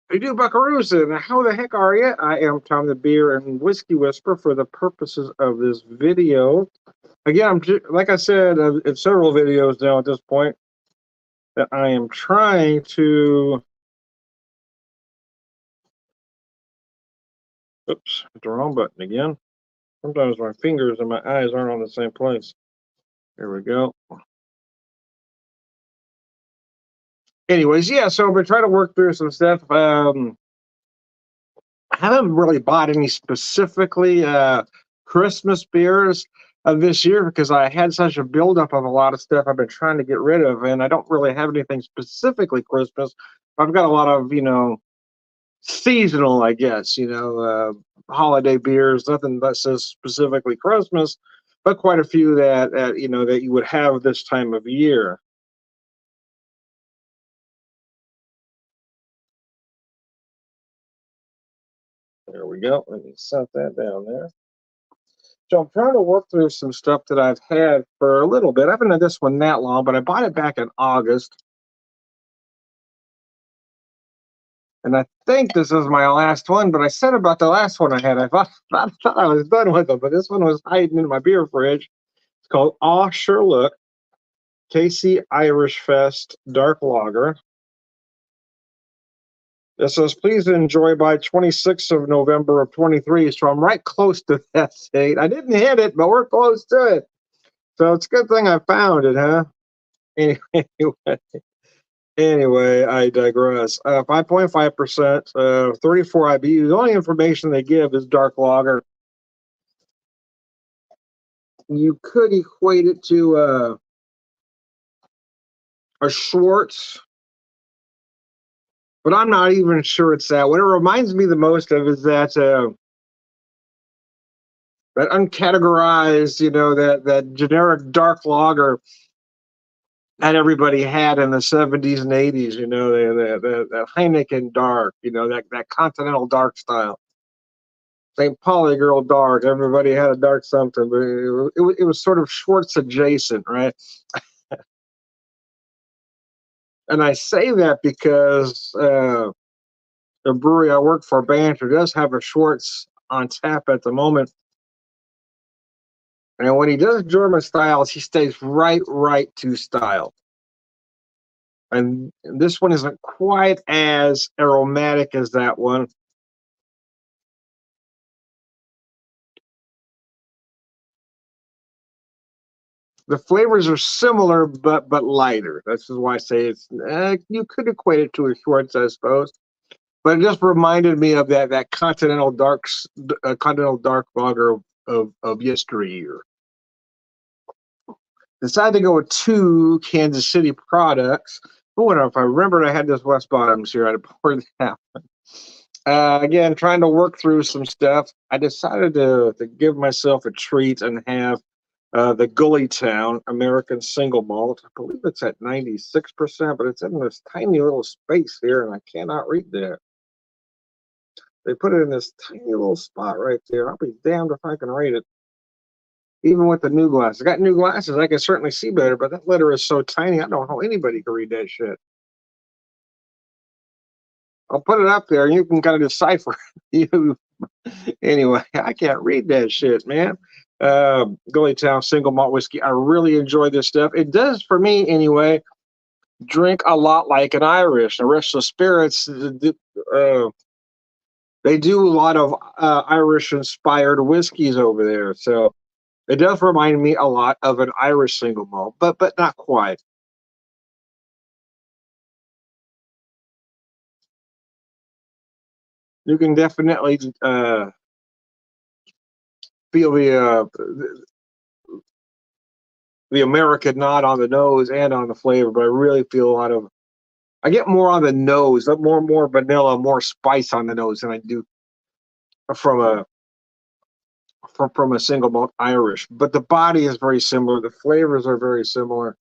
Hey, do buckaroos, and how the heck are you? I am Tom the Beer and Whiskey Whisperer for the purposes of this video. Again, like I said in several videos now at this point, that I am trying to. Oops, hit the wrong button again. Sometimes my fingers and my eyes aren't on the same place. There we go. Anyways, yeah, so I've been trying to work through some stuff. I haven't really bought any specifically Christmas beers of this year because I had such a buildup of a lot of stuff I've been trying to get rid of, and I don't really have anything specifically Christmas. I've got a lot of, seasonal, I guess, holiday beers, nothing that says specifically Christmas, but quite a few that you would have this time of year. There we go. Let me set that down there. So I'm trying to work through some stuff that I've had for a little bit. I haven't had this one that long, but I bought it back in August. And I think this is my last one, but I said about the last one I had, I thought I was done with it, but this one was hiding in my beer fridge. It's called Aw Sure Look, KC Irish Fest Dark Lager. It says, please enjoy by 26th of November of 23. So I'm right close to that date. I didn't hit it, but we're close to it. So it's a good thing I found it, huh? Anyway, anyway, I digress. 5.5%, 34 IBU. The only information they give is dark lager. You could equate it to a Schwartz, but I'm not even sure it's that. What it reminds me the most of is that uncategorized, that generic dark lager that everybody had in the 70s and 80s. The Heineken dark, that continental dark style. St. Pauli girl dark. Everybody had a dark something, but it was sort of Schwartz adjacent, right? And I say that because the brewery I work for, Banter, does have a Schwartz on tap at the moment. And when he does German styles, he stays right to style. And this one isn't quite as aromatic as that one. The flavors are similar, but lighter. This is why I say it's. You could equate it to a Schwartz, I suppose. But it just reminded me of that continental dark lager of yesteryear. Decided to go with two Kansas City products. Oh, and if I remembered, I had this West Bottoms here. I'd pour that. Again, trying to work through some stuff. I decided to give myself a treat and have the Gully Town American Single Malt. I believe it's at 96%, but it's in this tiny little space here, and I cannot read that. They put it in this tiny little spot right there. I'll be damned if I can read it. Even with the new glasses. I got new glasses. I can certainly see better, but that letter is so tiny, I don't know how anybody can read that shit. I'll put it up there and you can kind of decipher you. Anyway, I can't read that shit, man. Gully Town single malt whiskey. I really enjoy this stuff. It does for me anyway. Drink a lot like an Irish. The rest of the spirits, they do a lot of Irish inspired whiskeys over there. So it does remind me a lot of an Irish single malt, but not quite. You can definitely feel the American nod on the nose and on the flavor, but I really feel a lot of. I get more on the nose, more vanilla, more spice on the nose than I do from a from a single malt Irish. But the body is very similar. The flavors are very similar.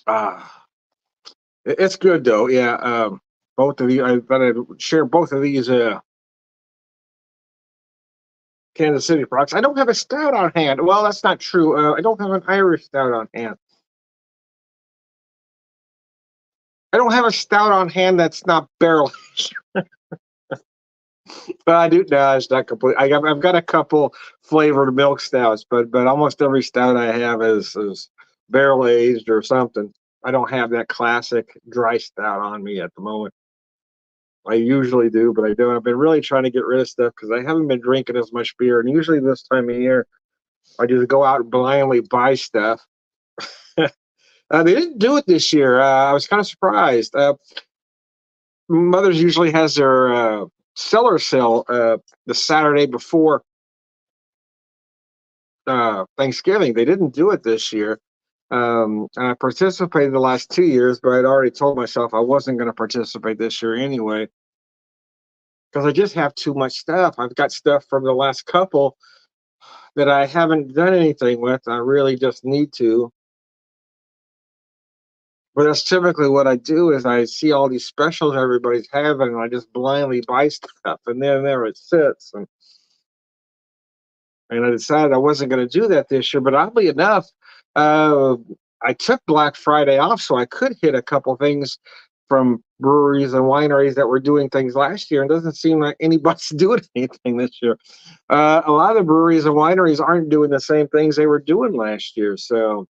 Ah, it's good though. Yeah. Both of you, I thought I'd share both of these Kansas City products. I don't have a stout on hand. Well, that's not true. I don't have an Irish stout on hand. I don't have a stout on hand that's not barrel aged. But I do. No, it's not complete. I've got a couple flavored milk stouts, but almost every stout I have is barrel aged or something. I don't have that classic dry stout on me at the moment. I usually do, but I don't. I've been really trying to get rid of stuff because I haven't been drinking as much beer. And usually this time of year, I just go out and blindly buy stuff. They didn't do it this year. I was kind of surprised. Mother's usually has their cellar sale the Saturday before Thanksgiving. They didn't do it this year. And I participated the last 2 years, but I'd already told myself I wasn't going to participate this year anyway because I just have too much stuff. I've got stuff from the last couple that I haven't done anything with. I really just need to. But that's typically what I do is I see all these specials everybody's having and I just blindly buy stuff and then there it sits. And I decided I wasn't going to do that this year. But oddly enough, uh, I took Black Friday off so I could hit a couple things from breweries and wineries that were doing things last year. And it doesn't seem like anybody's doing anything this year. A lot of the breweries and wineries aren't doing the same things they were doing last year. So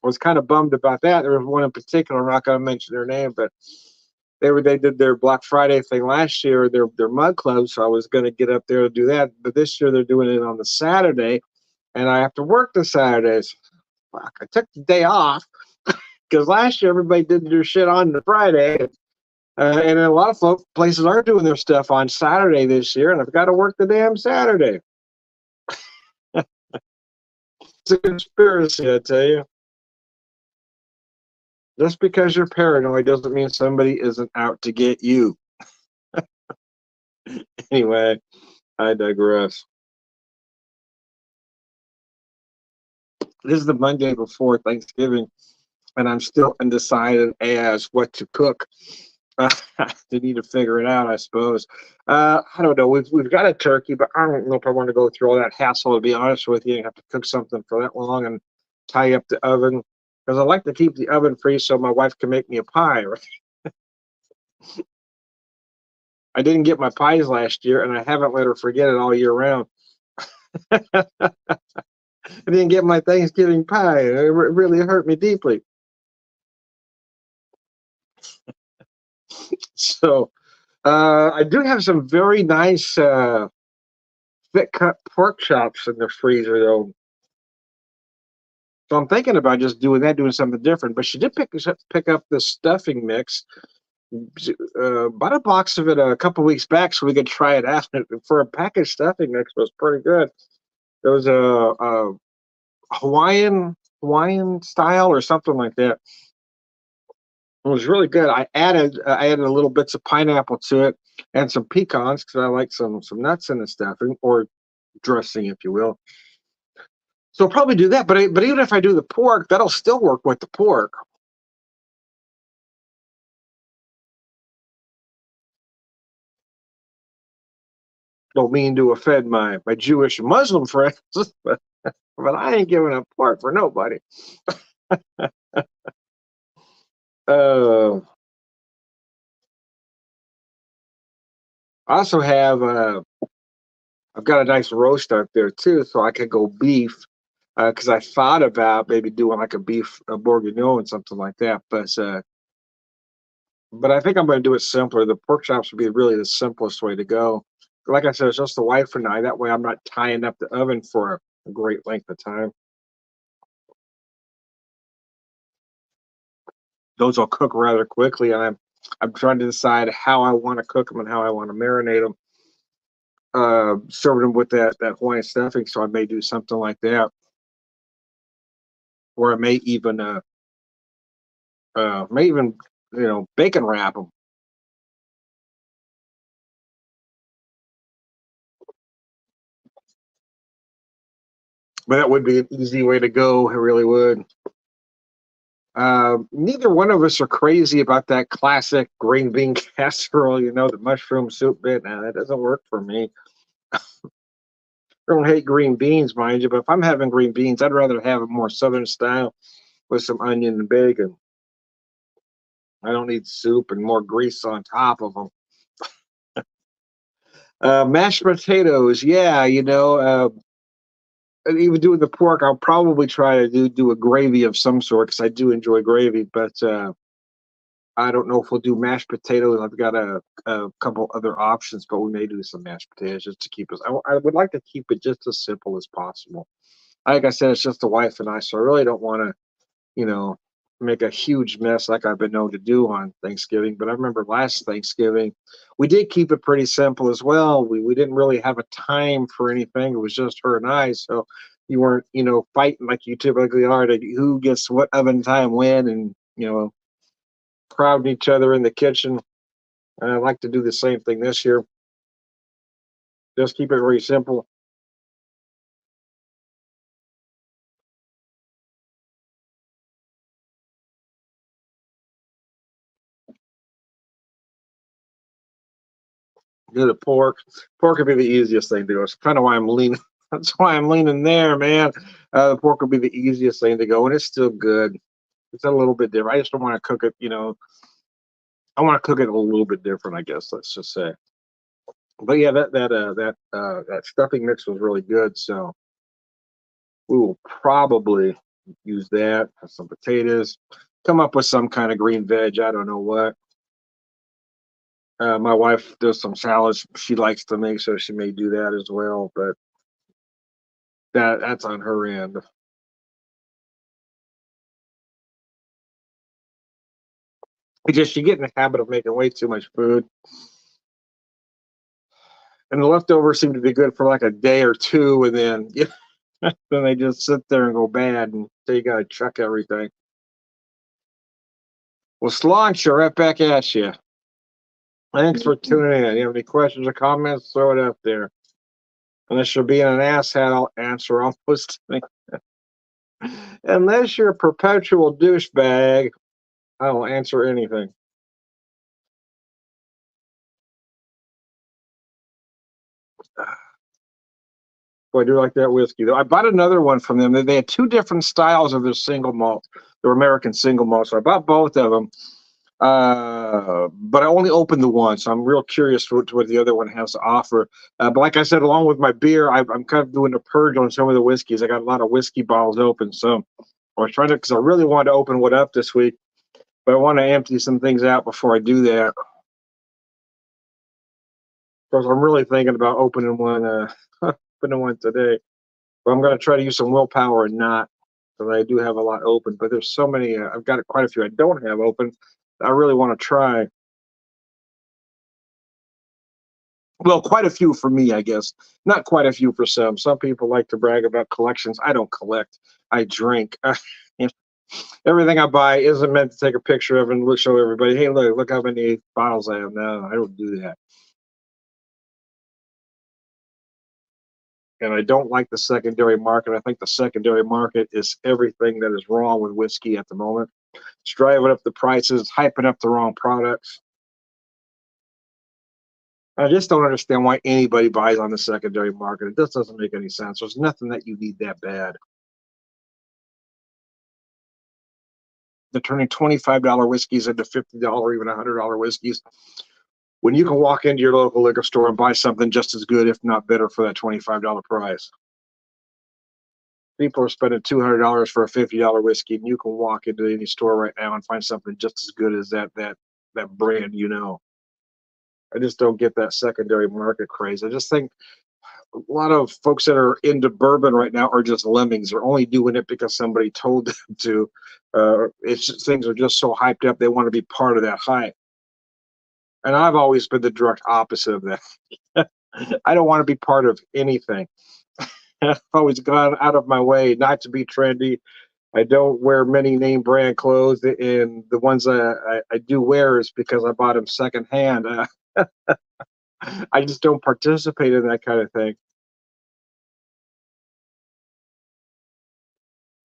I was kind of bummed about that. There was one in particular, I'm not going to mention their name, but they did their Black Friday thing last year, their mug club. So I was going to get up there to do that, but this year they're doing it on the Saturday, and I have to work the Saturdays. Fuck! I took the day off because last year everybody did their shit on the Friday, and a lot of places aren't doing their stuff on Saturday this year, and I've got to work the damn Saturday. It's a conspiracy, I tell you. Just because you're paranoid doesn't mean somebody isn't out to get you. Anyway, I digress. This is the Monday before Thanksgiving, and I'm still undecided as what to cook. They need to figure it out, I suppose. I don't know. We've got a turkey, but I don't know if I want to go through all that hassle. To be honest with you, and have to cook something for that long and tie up the oven because I like to keep the oven free so my wife can make me a pie. Right? I didn't get my pies last year, and I haven't let her forget it all year round. I didn't get my Thanksgiving pie. It really hurt me deeply. So I do have some very nice thick cut pork chops in the freezer though. So I'm thinking about just doing that, doing something different. But she did pick up this stuffing mix. Bought a box of it a couple weeks back so we could try it out. For a packaged stuffing mix was pretty good. There was a Hawaiian style or something like that. It was really good. I added a little bits of pineapple to it and some pecans because I like some nuts in the stuffing or dressing, if you will. So I'll probably do that. But even if I do the pork, that'll still work with the pork. Don't mean to offend my Jewish and Muslim friends, but I ain't giving up pork for nobody. Uh, I also have I've got a nice roast up there too, so I could go beef because I thought about maybe doing like a beef bourguignon and something like that. But I think I'm going to do it simpler. The pork chops would be really the simplest way to go. Like I said, it's just the wife and I. That way, I'm not tying up the oven for a great length of time. Those will cook rather quickly, and I'm trying to decide how I want to cook them and how I want to marinate them. Serve them with that Hawaiian stuffing, so I may do something like that, or I may even bacon wrap them. But that would be an easy way to go. It really would. Neither one of us are crazy about that classic green bean casserole, the mushroom soup bit. Now, that doesn't work for me. I don't hate green beans, mind you, but if I'm having green beans, I'd rather have it more southern style with some onion and bacon. I don't need soup and more grease on top of them. Mashed potatoes, yeah, and even doing the pork, I'll probably try to do a gravy of some sort because I do enjoy gravy, but I don't know if we'll do mashed potatoes. I've got a couple other options, but we may do some mashed potatoes just to keep us. I would like to keep it just as simple as possible. Like I said, it's just the wife and I, so I really don't want to, you know, make a huge mess like I've been known to do on Thanksgiving. But I remember last Thanksgiving, we did keep it pretty simple as well. We didn't really have a time for anything. It was just her and I, so you weren't, fighting like you typically are to who gets what oven time when, and crowding each other in the kitchen. And I'd like to do the same thing this year. Just keep it very simple. Do the pork. Pork would be the easiest thing to go. It's kind of why I'm leaning. That's why I'm leaning there, man. The pork would be the easiest thing to go, and it's still good. It's a little bit different. I just don't want to cook it. I want to cook it a little bit different, I guess. Let's just say. But yeah, that stuffing mix was really good. So we will probably use that. Have some potatoes. Come up with some kind of green veg. I don't know what. My wife does some salads she likes to make, so she may do that as well. But that's on her end. Because you get in the habit of making way too much food, and the leftovers seem to be good for like a day or two, and then then they just sit there and go bad, and so you got to chuck everything. Well, Sláinte, right back at you. Thanks for tuning in. You have any questions or comments? Throw it up there. Unless you're being an asshat, I'll answer almost. Unless you're a perpetual douchebag, I'll answer anything. Boy, I do like that whiskey, though. I bought another one from them. They had two different styles of their single malt, their American single malt. So I bought both of them, but I only opened the one. So I'm real curious to what the other one has to offer. But like I said, along with my beer, I'm kind of doing a purge on some of the whiskeys. I got a lot of whiskey bottles open. So I was trying to, because I really wanted to open one up this week, but I want to empty some things out before I do that. Because I'm really thinking about opening one, opening one today. But I'm going to try to use some willpower and not, because I do have a lot open. But there's so many. I've got quite a few I don't have open. I really want to try. Well, quite a few for me, I guess. Not quite a few for some. Some people like to brag about collections. I don't collect. I drink. Everything I buy isn't meant to take a picture of and show everybody, hey, look how many bottles I have. No, I don't do that. And I don't like the secondary market. I think the secondary market is everything that is wrong with whiskey at the moment. It's driving up the prices, hyping up the wrong products. I just don't understand why anybody buys on the secondary market. It just doesn't make any sense. There's nothing that you need that bad. They're turning $25 whiskeys into $50, even $100 whiskeys. When you can walk into your local liquor store and buy something just as good, if not better, for that $25 price. People are spending $200 for a $50 whiskey, and you can walk into any store right now and find something just as good as that brand. I just don't get that secondary market craze. I just think a lot of folks that are into bourbon right now are just lemmings. They're only doing it because somebody told them to. Things are just so hyped up; they want to be part of that hype. And I've always been the direct opposite of that. I don't want to be part of anything. I've always gone out of my way not to be trendy. I don't wear many name brand clothes, and the ones I do wear is because I bought them secondhand. I just don't participate in that kind of thing.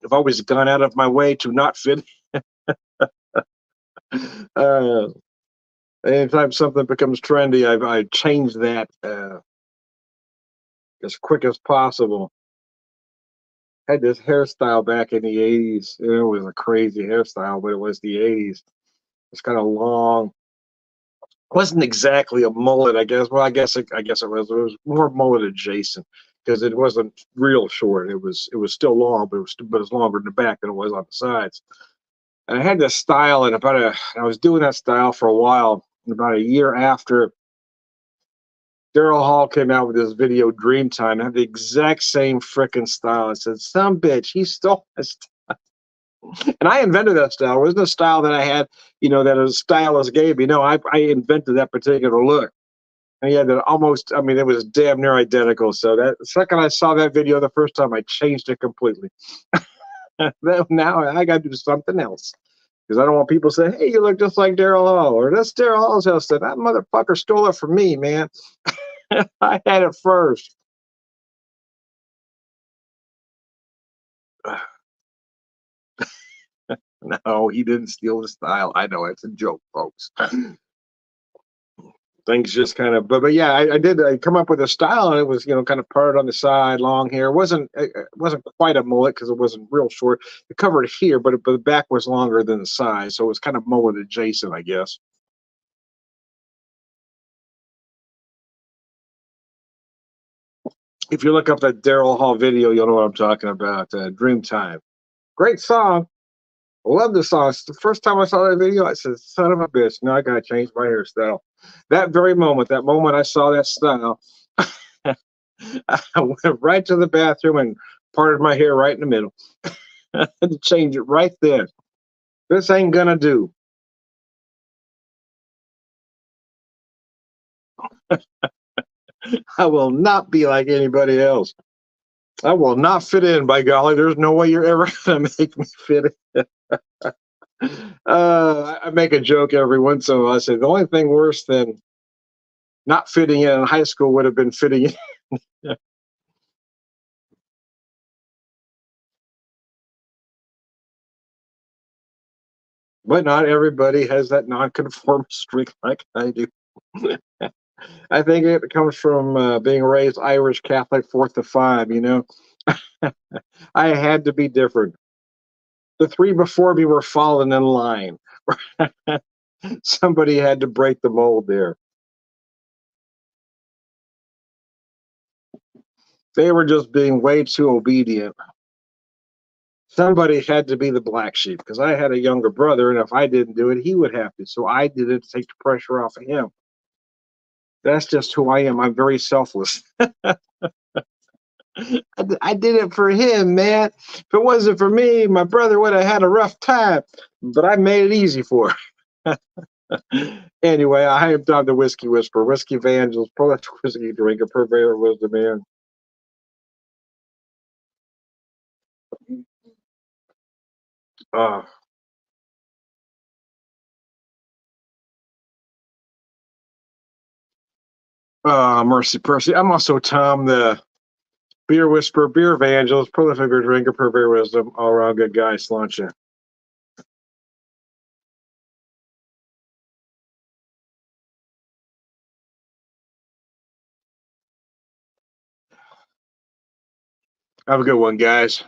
I've always gone out of my way to not fit. uh, Anytime something becomes trendy, I change that as quick as possible. Had this hairstyle back in the 80s. It was a crazy hairstyle, but it was the 80s. It's kind of long. Wasn't exactly a mullet, I guess. Well, I guess it was. It was more mullet adjacent because it wasn't real short. It was still long, but it's longer in the back than it was on the sides. And I had this style, and I was doing that style for a while. And about a year after Daryl Hall came out with this video, Dreamtime, it had the exact same freaking style. I said, "Some bitch, he stole this." And I invented that style. It wasn't a style that I had, that a stylist gave me. No, I invented that particular look. And he had that almost, I mean, it was damn near identical. So that the second I saw that video the first time, I changed it completely. Now I got to do something else because I don't want people to say, "Hey, you look just like Daryl Hall," or "That's Daryl Hall's house." That motherfucker stole it from me, man. I had it first. No, he didn't steal the style. I know it's a joke, folks. Things just kind of, but yeah, I did. I come up with a style, and it was kind of parted on the side, long hair. It wasn't quite a mullet because it wasn't real short. It covered here, but the back was longer than the side, so it was kind of mullet adjacent, I guess. If you look up that Daryl Hall video, you'll know what I'm talking about. Dreamtime, great song. I love the song. It's the first time I saw that video, I said, "Son of a bitch, now I gotta change my hairstyle." That moment I saw that style, I went right to the bathroom and parted my hair right in the middle. I had to change it right then. This ain't gonna do. I will not be like anybody else. I will not fit in, by golly. There's no way you're ever gonna make me fit in. I make a joke every once in a while. I say the only thing worse than not fitting in high school would have been fitting in. But not everybody has that nonconformist streak like I do. I think it comes from being raised Irish Catholic, fourth to five. I had to be different. The three before me were falling in line. Somebody had to break the mold there. They were just being way too obedient. Somebody had to be the black sheep because I had a younger brother, and if I didn't do it, he would have to. So I did it to take the pressure off of him. That's just who I am. I'm very selfless. I did it for him, man. If it wasn't for me, my brother would have had a rough time, but I made it easy for him. Anyway, I am Tom the Whiskey Whisperer, Whiskey Evangelist, prolific whiskey drinker, purveyor of wisdom, man. Uh, Mercy, Percy. I'm also Tom the Beer Whisperer, Beer Evangelist, prolific drinker, purveyor of wisdom, all around good guy. Sláinte. Have a good one, guys.